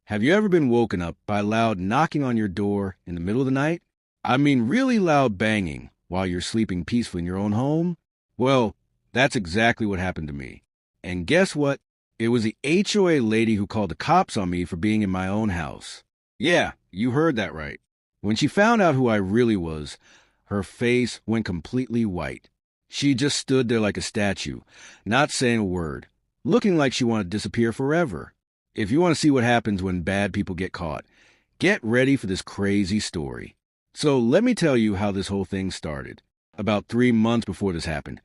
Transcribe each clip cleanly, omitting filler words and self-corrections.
Have you ever been woken up by loud knocking on your door in the middle of the night? I mean, really loud banging while you're sleeping peacefully in your own home? Well, that's exactly what happened to me. And guess what? It was the HOA lady who called the cops on me for being in my own house. Yeah, you heard that right. When she found out who I really was, her face went completely white. She just stood there like a statue, not saying a word, looking like she wanted to disappear forever. If you want to see what happens when bad people get caught, get ready for this crazy story. So let me tell you how this whole thing started. About 3 months before this happened,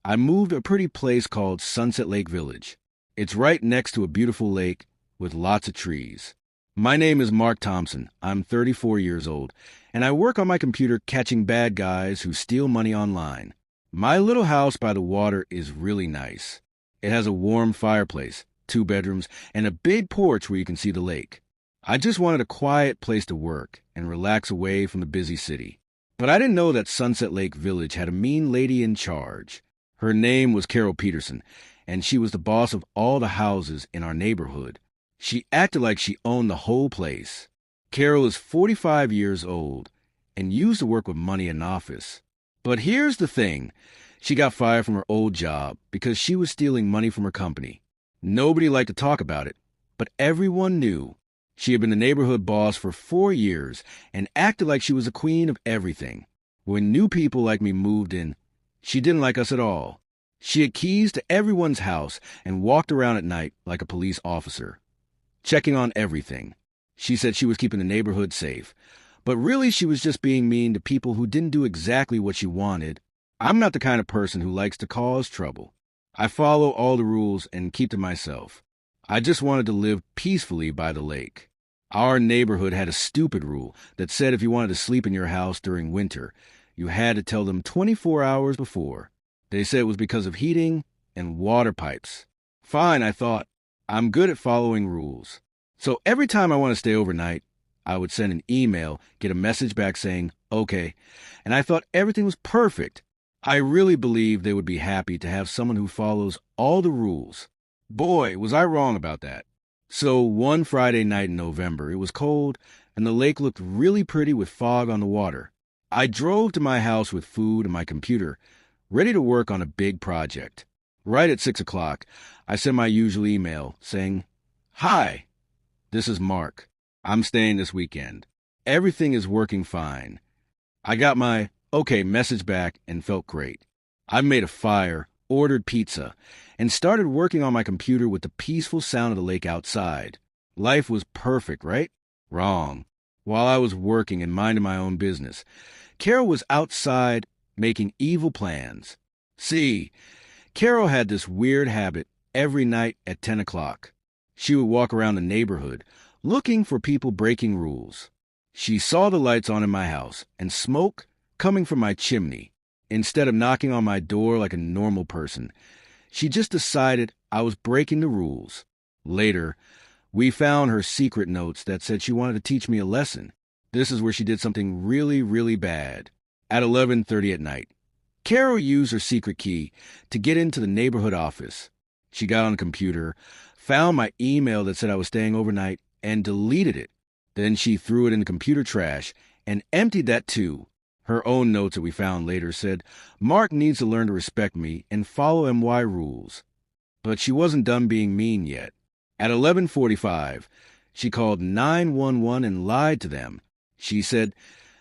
I moved to a pretty place called Sunset Lake Village. It's right next to a beautiful lake with lots of trees. My name is Mark Thompson. I'm 34 years old, and I work on my computer catching bad guys who steal money online. My little house by the water is really nice. It has a warm fireplace, 2 bedrooms, and a big porch where you can see the lake. I just wanted a quiet place to work and relax away from the busy city. But I didn't know that Sunset Lake Village had a mean lady in charge. Her name was Carol Peterson, and she was the boss of all the houses in our neighborhood. She acted like she owned the whole place. Carol is 45 years old and used to work with money in office. But here's the thing. She got fired from her old job because she was stealing money from her company. Nobody liked to talk about it, but everyone knew. She had been the neighborhood boss for 4 years and acted like she was the queen of everything. When new people like me moved in, she didn't like us at all. She had keys to everyone's house and walked around at night like a police officer, checking on everything. She said she was keeping the neighborhood safe, but really she was just being mean to people who didn't do exactly what she wanted. I'm not the kind of person who likes to cause trouble. I follow all the rules and keep to myself. I just wanted to live peacefully by the lake. Our neighborhood had a stupid rule that said if you wanted to sleep in your house during winter, you had to tell them 24 hours before. They said it was because of heating and water pipes. Fine, I thought. I'm good at following rules. So every time I want to stay overnight, I would send an email, get a message back saying, okay, and I thought everything was perfect. I really believed they would be happy to have someone who follows all the rules. Boy, was I wrong about that. So one Friday night in November, it was cold, and the lake looked really pretty with fog on the water. I drove to my house with food and my computer, ready to work on a big project. Right at 6 o'clock, I sent my usual email saying, "Hi, this is Mark. I'm staying this weekend. Everything is working fine." I got my okay message back and felt great. I made a fire, ordered pizza, and started working on my computer with the peaceful sound of the lake outside. Life was perfect, right? Wrong. While I was working and minding my own business, Carol was outside making evil plans. See, Carol had this weird habit every night at 10 o'clock. She would walk around the neighborhood looking for people breaking rules. She saw the lights on in my house and smoke coming from my chimney. Instead of knocking on my door like a normal person, she just decided I was breaking the rules. Later, we found her secret notes that said she wanted to teach me a lesson. This is where she did something really, really bad. At 11:30 at night, Carol used her secret key to get into the neighborhood office. She got on the computer, found my email that said I was staying overnight, and deleted it. Then she threw it in the computer trash and emptied that too. Her own notes that we found later said, "Mark needs to learn to respect me and follow MY rules." But she wasn't done being mean yet. At 11:45, she called 911 and lied to them. She said,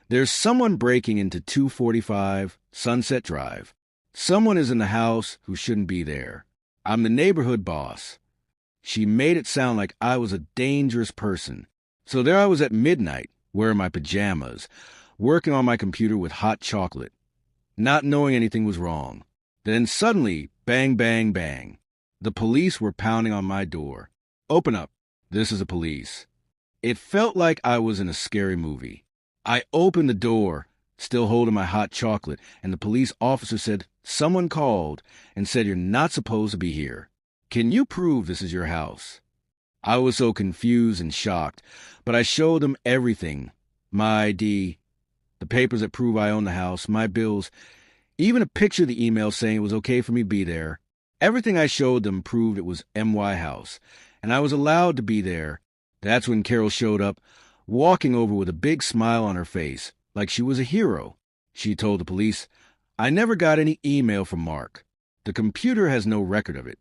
"There's someone breaking into 245 Sunset Drive. Someone is in the house who shouldn't be there. I'm the neighborhood boss." She made it sound like I was a dangerous person. So there I was at midnight, wearing my pajamas, working on my computer with hot chocolate, not knowing anything was wrong. Then suddenly, bang, bang, bang. The police were pounding on my door. "Open up. This is the police." It felt like I was in a scary movie. I opened the door, still holding my hot chocolate, and the police officer said, "Someone called and said you're not supposed to be here. Can you prove this is your house?" I was so confused and shocked, but I showed them everything. My ID, the papers that prove I own the house, my bills, even a picture of the email saying it was okay for me to be there. Everything I showed them proved it was MY house, and I was allowed to be there That's when Carol showed up, walking over with a big smile on her face, like she was a hero. She told the police, "I never got any email from Mark. The computer has no record of it."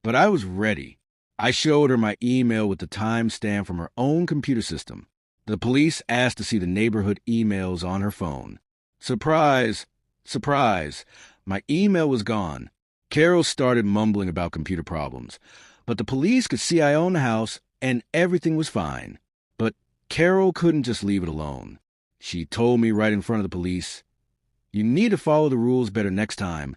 But I was ready. I showed her my email with the timestamp from her own computer system. The police asked to see the neighborhood emails on her phone. Surprise! Surprise! My email was gone. Carol started mumbling about computer problems, but the police could see I owned the house and everything was fine. But Carol couldn't just leave it alone. She told me right in front of the police, "You need to follow the rules better next time,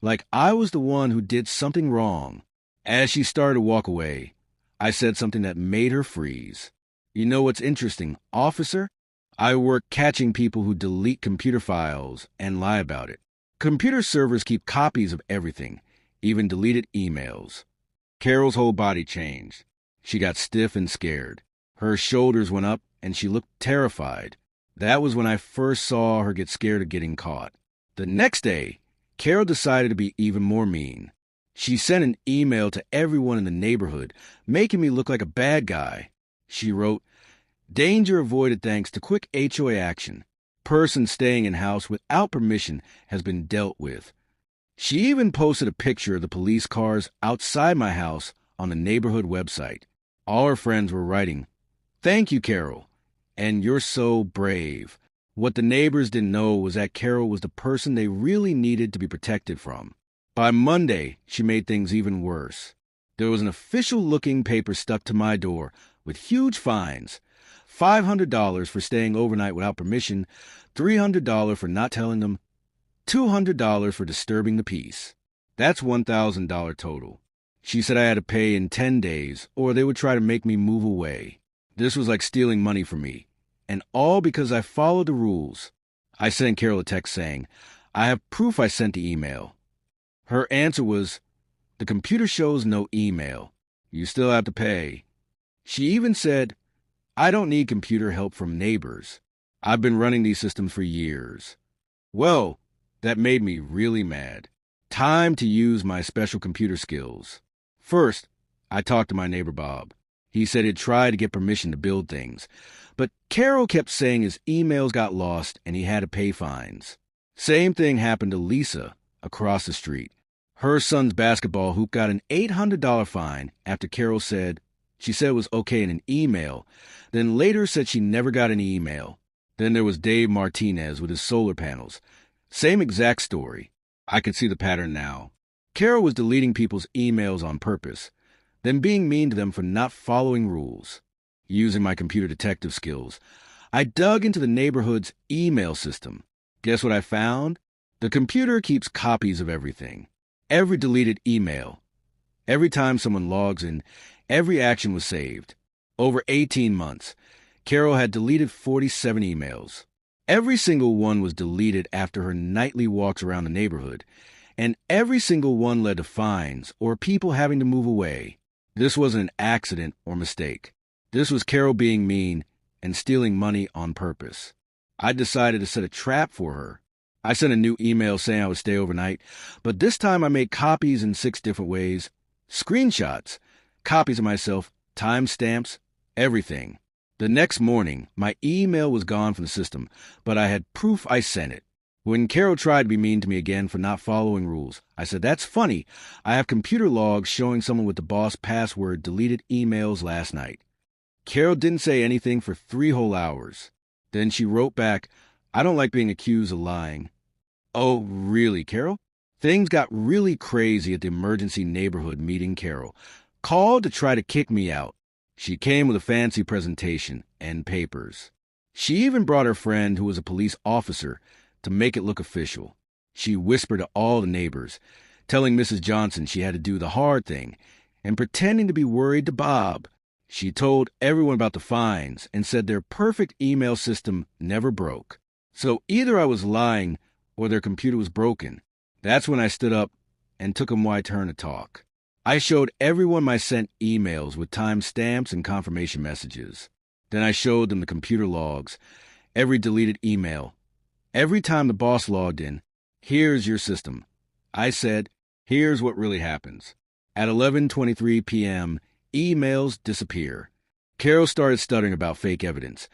like I was the one who did something wrong." As she started to walk away, I said something that made her freeze. "You know what's interesting, officer? I work catching people who delete computer files and lie about it. Computer servers keep copies of everything, even deleted emails." Carol's whole body changed. She got stiff and scared. Her shoulders went up, and she looked terrified. That was when I first saw her get scared of getting caught. The next day, Carol decided to be even more mean. She sent an email to everyone in the neighborhood, making me look like a bad guy. She wrote, "Danger avoided thanks to quick HOA action. Person staying in house without permission has been dealt with." She even posted a picture of the police cars outside my house on the neighborhood website. All her friends were writing, "Thank you, Carol, and you're so brave." What the neighbors didn't know was that Carol was the person they really needed to be protected from. By Monday, she made things even worse. There was an official-looking paper stuck to my door with huge fines. $500 for staying overnight without permission, $300 for not telling them, $200 for disturbing the peace. That's $1,000 total. She said I had to pay in 10 days, or they would try to make me move away. This was like stealing money from me, and all because I followed the rules. I sent Carol a text saying, "I have proof I sent the email." Her answer was, "The computer shows no email. You still have to pay." She even said, "I don't need computer help from neighbors. I've been running these systems for years." Well, that made me really mad. Time to use my special computer skills. First, I talked to my neighbor Bob. He said he'd tried to get permission to build things, but Carol kept saying his emails got lost and he had to pay fines. Same thing happened to Lisa across the street. Her son's basketball hoop got an $800 fine after Carol said she said it was okay in an email, then later said she never got any email. Then there was Dave Martinez with his solar panels. Same exact story. I could see the pattern now. Carol was deleting people's emails on purpose, then being mean to them for not following rules. Using my computer detective skills, I dug into the neighborhood's email system. Guess what I found? The computer keeps copies of everything. Every deleted email. Every time someone logs in, every action was saved. Over 18 months, Carol had deleted 47 emails. Every single one was deleted after her nightly walks around the neighborhood, and every single one led to fines or people having to move away. This wasn't an accident or mistake. This was Carol being mean and stealing money on purpose. I decided to set a trap for her. I sent a new email saying I would stay overnight, but this time I made copies in 6 different ways. Screenshots, copies of myself, timestamps, everything. The next morning, my email was gone from the system, but I had proof I sent it. When Carol tried to be mean to me again for not following rules, I said, "That's funny. I have computer logs showing someone with the boss password deleted emails last night." Carol didn't say anything for 3 whole hours. Then she wrote back, "I don't like being accused of lying." Oh, really, Carol? Things got really crazy at the emergency neighborhood meeting. Carol called to try to kick me out. She came with a fancy presentation and papers. She even brought her friend who was a police officer to make it look official. She whispered to all the neighbors, telling Mrs. Johnson she had to do the hard thing, and pretending to be worried to Bob. She told everyone about the fines and said their perfect email system never broke. So either I was lying or their computer was broken. That's when I stood up and took 'em my turn to talk. I showed everyone my sent emails with timestamps and confirmation messages. Then I showed them the computer logs, every deleted email. Every time the boss logged in, "Here's your system." I said, "Here's what really happens." At 11:23 p.m., emails disappear. Carol started stuttering about fake evidence,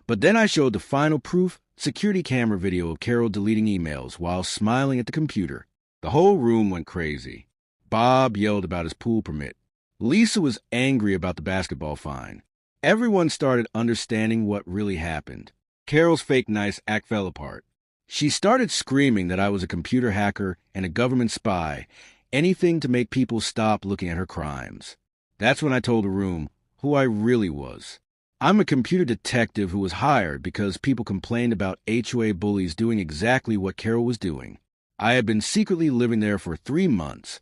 but then I showed the final proof security camera video of Carol deleting emails while smiling at the computer. The whole room went crazy. Bob yelled about his pool permit. Lisa was angry about the basketball fine. Everyone started understanding what really happened. Carol's fake nice act fell apart. She started screaming that I was a computer hacker and a government spy, anything to make people stop looking at her crimes. That's when I told the room who I really was. I'm a computer detective who was hired because people complained about HOA bullies doing exactly what Carol was doing. I had been secretly living there for 3 months,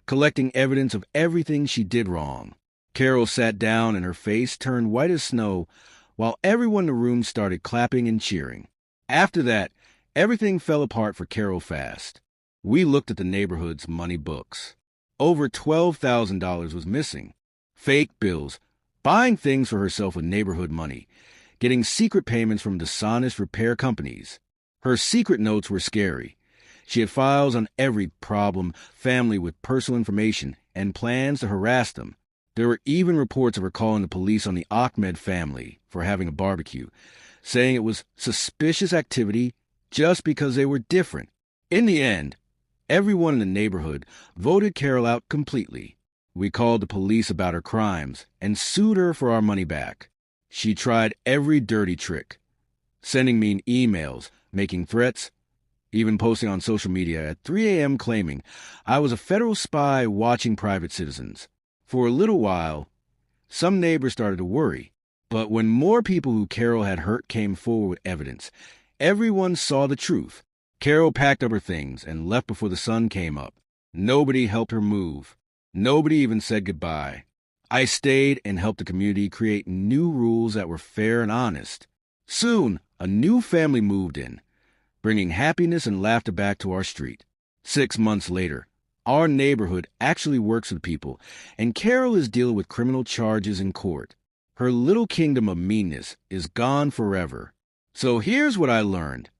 collecting evidence of everything she did wrong. Carol sat down and her face turned white as snow while everyone in the room started clapping and cheering. After that, everything fell apart for Carol fast. We looked at the neighborhood's money books. Over $12,000 was missing. Fake bills, buying things for herself with neighborhood money, getting secret payments from dishonest repair companies. Her secret notes were scary. She had files on every problem family with personal information and plans to harass them. There were even reports of her calling the police on the Ahmed family for having a barbecue, saying it was suspicious activity just because they were different. In the end, everyone in the neighborhood voted Carol out completely. We called the police about her crimes and sued her for our money back. She tried every dirty trick, sending mean emails, making threats, even posting on social media at 3 a.m. claiming I was a federal spy watching private citizens. For a little while, some neighbors started to worry, but when more people who Carol had hurt came forward with evidence, everyone saw the truth. Carol packed up her things and left before the sun came up. Nobody helped her move. Nobody even said goodbye. I stayed and helped the community create new rules that were fair and honest. Soon, a new family moved in, bringing happiness and laughter back to our street. 6 months later, our neighborhood actually works with people, and Carol is dealing with criminal charges in court. Her little kingdom of meanness is gone forever. So here's what I learned.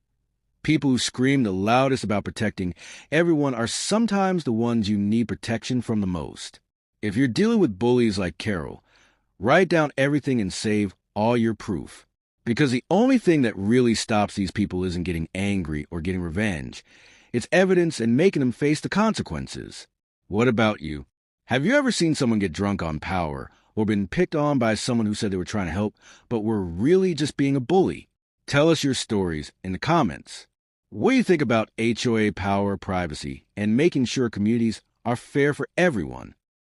People who scream the loudest about protecting everyone are sometimes the ones you need protection from the most. If you're dealing with bullies like Carol, write down everything and save all your proof. Because the only thing that really stops these people isn't getting angry or getting revenge. It's evidence and making them face the consequences. What about you? Have you ever seen someone get drunk on power or been picked on by someone who said they were trying to help but were really just being a bully? Tell us your stories in the comments. What do you think about HOA power, privacy, and making sure communities are fair for everyone?